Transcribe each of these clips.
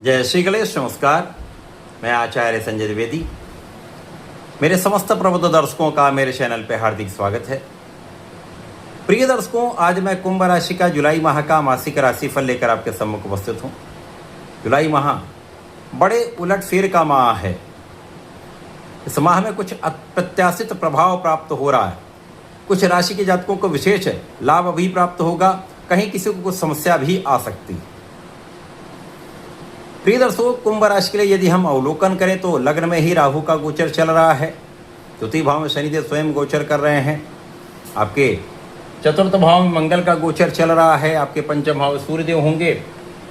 जय श्री गणेश। नमस्कार, मैं आचार्य संजय द्विवेदी। मेरे समस्त प्रबुद्ध दर्शकों का मेरे चैनल पे हार्दिक स्वागत है। प्रिय दर्शकों, आज मैं कुंभ राशि का जुलाई माह का मासिक राशिफल लेकर आपके सम्मुख उपस्थित हूँ। जुलाई माह बड़े उलटफेर का माह है। इस माह में कुछ अप्रत्याशित प्रभाव प्राप्त हो रहा है। कुछ राशि के जातकों को विशेष लाभ भी प्राप्त होगा, कहीं किसी को कुछ समस्या भी आ सकती है। प्रिय दर्शकों, कुंभ राशि के लिए यदि हम अवलोकन करें तो लग्न में ही राहु का गोचर चल रहा है। चौथी भाव में शनिदेव स्वयं गोचर कर रहे हैं। आपके चतुर्थ भाव में मंगल का गोचर चल रहा है। आपके पंचम भाव में सूर्यदेव होंगे।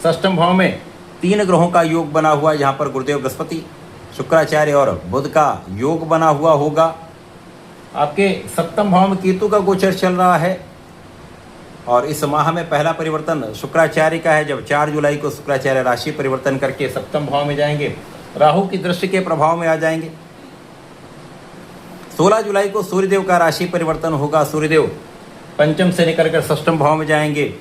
षष्ठम भाव में 3 ग्रहों का योग बना हुआ है, जहाँ पर गुरुदेव बृहस्पति, शुक्राचार्य और बुध का योग बना हुआ होगा। आपके सप्तम भाव में केतु का गोचर चल रहा है और इस माह में पहला परिवर्तन शुक्राचार्य का है। जब 4 जुलाई को शुक्राचार्य राशि परिवर्तन करके सप्तम भाव में जाएंगे, राहु की दृष्टि के प्रभाव में आ जाएंगे। 16 जुलाई को सूर्यदेव का राशि परिवर्तन होगा। सूर्यदेव पंचम से निकल कर षष्ठम भाव में जाएंगे।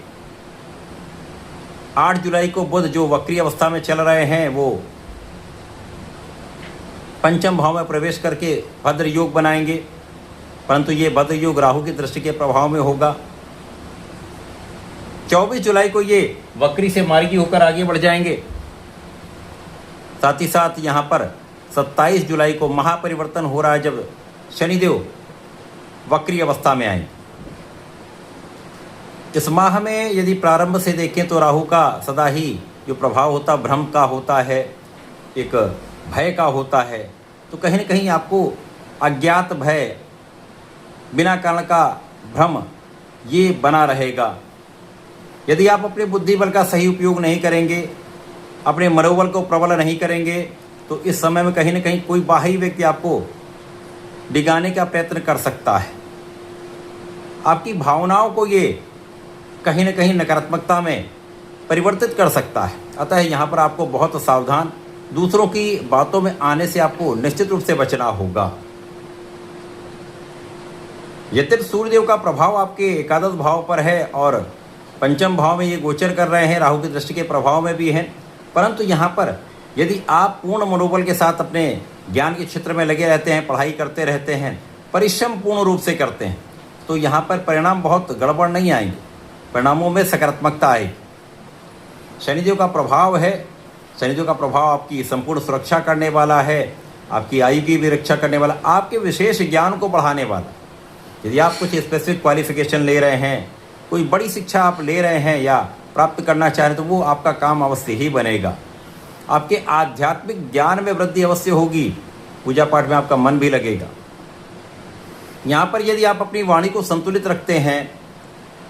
8 जुलाई को बुध, जो वक्री अवस्था में चल रहे हैं, वो पंचम भाव में प्रवेश करके भद्र योग बनाएंगे, परंतु ये भद्र योग राहु की दृष्टि के प्रभाव में होगा। 24 जुलाई को ये वक्री से मार्गी होकर आगे बढ़ जाएंगे। साथ ही साथ यहाँ पर 27 जुलाई को महापरिवर्तन हो रहा है, जब शनिदेव वक्री अवस्था में आएंगे। इस माह में यदि प्रारंभ से देखें तो राहु का सदा ही जो प्रभाव होता भ्रम का होता है, एक भय का होता है। तो कहीं न कहीं आपको अज्ञात भय, बिना कारण का भ्रम, ये बना रहेगा। यदि आप अपने बुद्धि बल का सही उपयोग नहीं करेंगे, अपने मनोबल को प्रबल नहीं करेंगे, तो इस समय में कहीं न कहीं कोई बाहरी व्यक्ति आपको डिगाने का प्रयत्न कर सकता है। आपकी भावनाओं को ये कहीं न कहीं नकारात्मकता में परिवर्तित कर सकता है। अतः यहाँ पर आपको बहुत सावधान, दूसरों की बातों में आने से आपको निश्चित रूप से बचना होगा। यद्यपि सूर्यदेव का प्रभाव आपके एकादश भाव पर है और पंचम भाव में ये गोचर कर रहे हैं, राहु की दृष्टि के प्रभाव में भी हैं, परंतु यहाँ पर यदि आप पूर्ण मनोबल के साथ अपने ज्ञान के क्षेत्र में लगे रहते हैं, पढ़ाई करते रहते हैं, परिश्रम पूर्ण रूप से करते हैं, तो यहाँ पर परिणाम बहुत गड़बड़ नहीं आएंगे। परिणामों में सकारात्मकता आएगी। शनिदेव का प्रभाव है। शनिदेव का प्रभाव आपकी संपूर्ण सुरक्षा करने वाला है, आपकी आयु की भी रक्षा करने वाला, आपके विशेष ज्ञान को बढ़ाने वाला। यदि आप कुछ स्पेसिफिक क्वालिफिकेशन ले रहे हैं, कोई बड़ी शिक्षा आप ले रहे हैं या प्राप्त करना चाह रहे हैं, तो वो आपका काम अवश्य ही बनेगा। आपके आध्यात्मिक ज्ञान में वृद्धि अवश्य होगी। पूजा पाठ में आपका मन भी लगेगा। यहाँ पर यदि आप अपनी वाणी को संतुलित रखते हैं,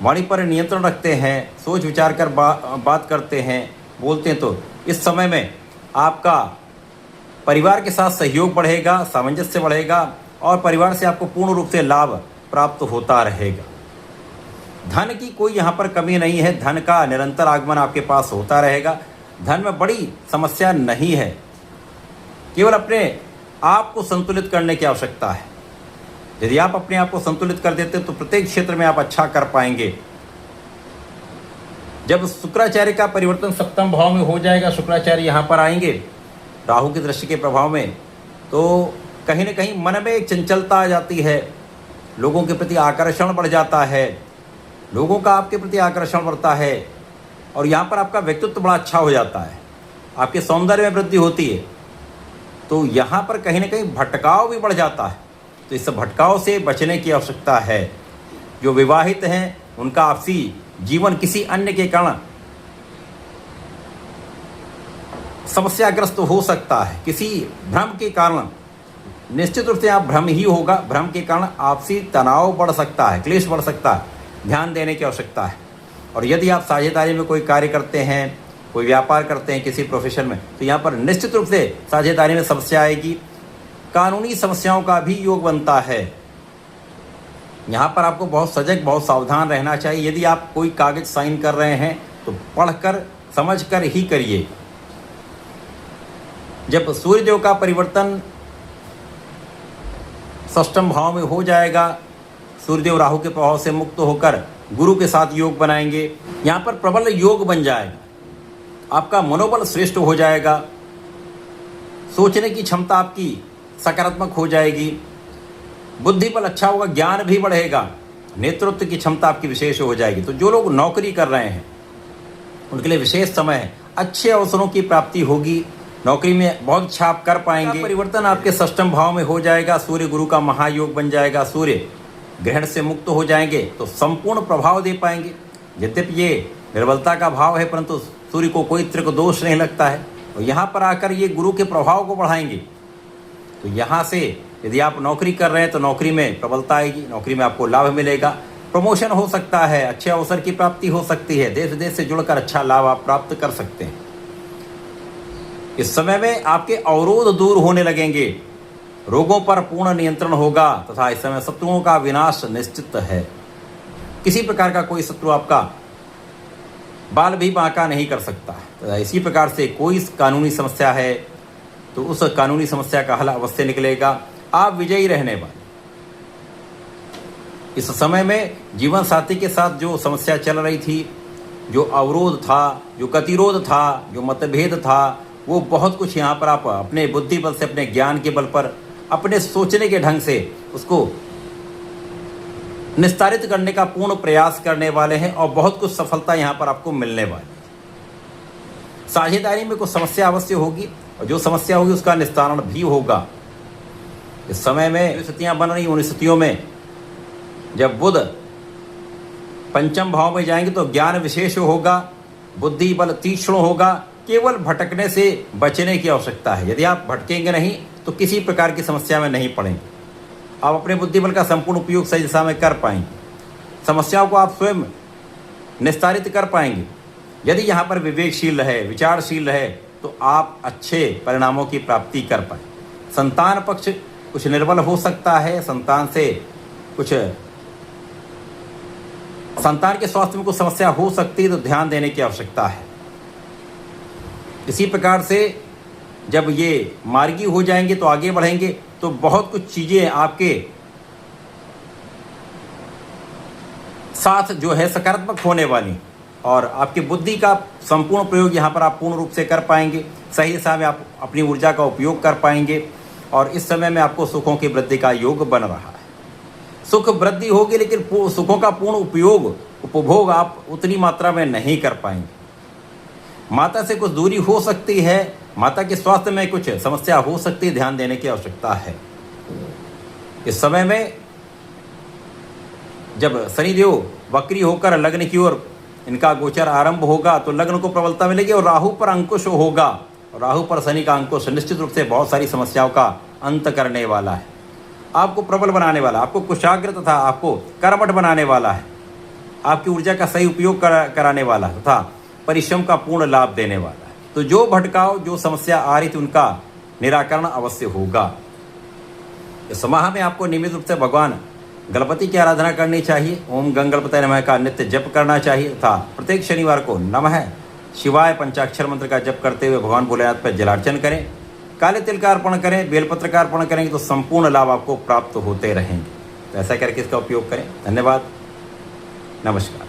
वाणी पर नियंत्रण रखते हैं, सोच विचार कर बात करते हैं, बोलते हैं, तो इस समय में आपका परिवार के साथ सहयोग बढ़ेगा, सामंजस्य बढ़ेगा और परिवार से आपको पूर्ण रूप से लाभ प्राप्त होता रहेगा। धन की कोई यहाँ पर कमी नहीं है। धन का निरंतर आगमन आपके पास होता रहेगा। धन में बड़ी समस्या नहीं है। केवल अपने आप को संतुलित करने की आवश्यकता है। यदि आप अपने आप को संतुलित कर देते तो प्रत्येक क्षेत्र में आप अच्छा कर पाएंगे। जब शुक्राचार्य का परिवर्तन सप्तम भाव में हो जाएगा, शुक्राचार्य यहाँ पर आएंगे राहु की दृष्टि के प्रभाव में, तो कहीं न कहीं मन में एक चंचलता आ जाती है। लोगों के प्रति आकर्षण बढ़ जाता है, लोगों का आपके प्रति आकर्षण बढ़ता है और यहाँ पर आपका व्यक्तित्व बड़ा अच्छा हो जाता है। आपके सौंदर्य में वृद्धि होती है। तो यहाँ पर कहीं न कहीं भटकाव भी बढ़ जाता है। तो इस भटकाव से बचने की आवश्यकता है। जो विवाहित हैं, उनका आपसी जीवन किसी अन्य के कारण समस्याग्रस्त हो सकता है। किसी भ्रम के कारण, निश्चित रूप से आप भ्रम ही होगा। भ्रम के कारण आपसी तनाव बढ़ सकता है, क्लेश बढ़ सकता है। ध्यान देने की आवश्यकता है। और यदि आप साझेदारी में कोई कार्य करते हैं, कोई व्यापार करते हैं किसी प्रोफेशन में, तो यहाँ पर निश्चित रूप से साझेदारी में समस्या आएगी। कानूनी समस्याओं का भी योग बनता है। यहाँ पर आपको बहुत सजग, बहुत सावधान रहना चाहिए। यदि आप कोई कागज साइन कर रहे हैं तो पढ़कर समझकर ही करिए। जब सूर्यदेव का परिवर्तन षष्ठम भाव में हो जाएगा, सूर्यदेव राहु के प्रभाव से मुक्त होकर गुरु के साथ योग बनाएंगे। यहाँ पर प्रबल योग बन जाएगा। आपका मनोबल श्रेष्ठ हो जाएगा, सोचने की क्षमता आपकी सकारात्मक हो जाएगी, बुद्धि बल अच्छा होगा, ज्ञान भी बढ़ेगा, नेतृत्व की क्षमता आपकी विशेष हो जाएगी। तो जो लोग नौकरी कर रहे हैं उनके लिए विशेष समय है, अच्छे अवसरों की प्राप्ति होगी, नौकरी में बहुत अच्छा आप कर पाएंगे। परिवर्तन आपके षष्ठम भाव में हो जाएगा, सूर्य गुरु का महायोग बन जाएगा, सूर्य ग्रहण से मुक्त हो जाएंगे तो संपूर्ण प्रभाव दे पाएंगे। यद्यपि ये निर्बलता का भाव है परंतु सूर्य को कोई त्रिक दोष नहीं लगता है और यहाँ पर आकर ये गुरु के प्रभाव को बढ़ाएंगे। तो यहाँ से यदि आप नौकरी कर रहे हैं तो नौकरी में प्रबलता आएगी, नौकरी में आपको लाभ मिलेगा, प्रमोशन हो सकता है, अच्छे अवसर की प्राप्ति हो सकती है, देश विदेश से जुड़कर अच्छा लाभ आप प्राप्त कर सकते हैं। इस समय में आपके अवरोध दूर होने लगेंगे, रोगों पर पूर्ण नियंत्रण होगा तथा इस समय शत्रुओं का विनाश निश्चित है। किसी प्रकार का कोई शत्रु आपका बाल भी बांका नहीं कर सकता। तो इसी प्रकार से कोई कानूनी समस्या है तो उस कानूनी समस्या का हल अवश्य निकलेगा, आप विजयी रहने वाले। इस समय में जीवन साथी के साथ जो समस्या चल रही थी, जो अवरोध था, जो गतिरोध था, जो मतभेद था, वो बहुत कुछ यहाँ पर आप अपने बुद्धि बल से, अपने ज्ञान के बल पर, अपने सोचने के ढंग से उसको निस्तारित करने का पूर्ण प्रयास करने वाले हैं और बहुत कुछ सफलता यहाँ पर आपको मिलने वाली है। साझेदारी में कुछ समस्या अवश्य होगी और जो समस्या होगी उसका निस्तारण भी होगा। इस समय में स्थितियाँ बन रही, उन स्थितियों में जब बुध पंचम भाव में जाएंगे तो ज्ञान विशेष होगा, बुद्धि बल तीक्ष्ण होगा, केवल भटकने से बचने की आवश्यकता है। यदि आप भटकेंगे नहीं तो किसी प्रकार की समस्या में नहीं पड़ेंगे, आप अपने बुद्धि बल का संपूर्ण उपयोग सही दिशा में कर पाएंगे, समस्याओं को आप स्वयं निस्तारित कर पाएंगे। यदि यहाँ पर विवेकशील रहे, विचारशील रहे तो आप अच्छे परिणामों की प्राप्ति कर पाए। संतान पक्ष कुछ निर्बल हो सकता है, संतान से कुछ संतान के स्वास्थ्य में कुछ समस्या हो सकती है तो ध्यान देने की आवश्यकता है। इसी प्रकार से जब ये मार्गी हो जाएंगे तो आगे बढ़ेंगे तो बहुत कुछ चीज़ें आपके साथ जो है सकारात्मक होने वाली और आपकी बुद्धि का संपूर्ण प्रयोग यहाँ पर आप पूर्ण रूप से कर पाएंगे। सही दिशा में आप अपनी ऊर्जा का उपयोग कर पाएंगे और इस समय में आपको सुखों की वृद्धि का योग बन रहा है। सुख वृद्धि होगी लेकिन सुखों का पूर्ण उपभोग आप उतनी मात्रा में नहीं कर पाएंगे। माता से कुछ दूरी हो सकती है, माता के स्वास्थ्य में कुछ समस्या हो सकती है, ध्यान देने की आवश्यकता है। इस समय में जब शनिदेव वक्री होकर लग्न की ओर इनका गोचर आरंभ होगा तो लग्न को प्रबलता मिलेगी और राहु पर अंकुश होगा। राहु पर शनि का अंकुश निश्चित रूप से बहुत सारी समस्याओं का अंत करने वाला है, आपको प्रबल बनाने वाला, आपको कुशाग्र तथा आपको कर्मठ बनाने वाला है, आपकी ऊर्जा का सही उपयोग कराने वाला तथा परिश्रम का पूर्ण लाभ देने वाला है। तो जो भटकाव, जो समस्या आ रही थी उनका निराकरण अवश्य होगा। इस माह में आपको नियमित रूप से भगवान गणपति की आराधना करनी चाहिए। ओम गंगणपतये नमः का नित्य जप करना चाहिए तथा प्रत्येक शनिवार को नमः शिवाय पंचाक्षर मंत्र का जप करते हुए भगवान भोलेनाथ पर जलार्चन करें, काले तिल का अर्पण करें, बेलपत्र का अर्पण करेंगे तो संपूर्ण लाभ आपको प्राप्त होते रहेंगे। तो ऐसा करके इसका उपयोग करें। धन्यवाद, नमस्कार।